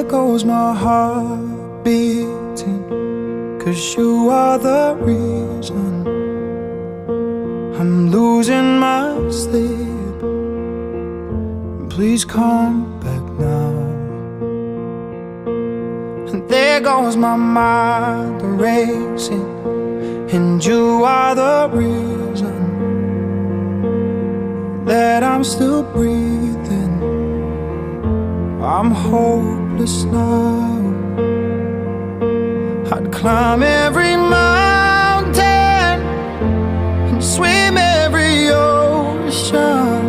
goes my heart beating, 'cause you are the reason I'm losing my sleep. Please come back now. And there goes my mind racing, and you are the reason that I'm still breathing. I'm hopeless now. I'd climb every mountain and swim every ocean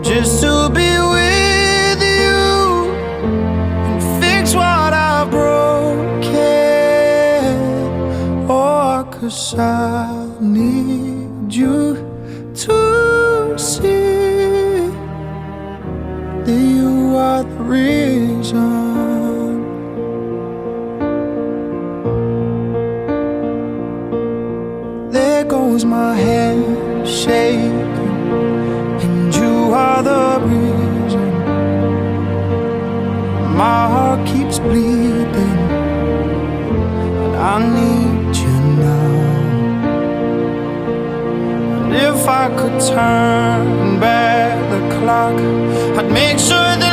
just to be with you and fix what I've broken. Oh, 'cause I need you to see that you are the reason. There goes my head shaking, and you are the reason. My heart keeps bleeding, and I need you now. And if I could turn back the clock, I'd make sure that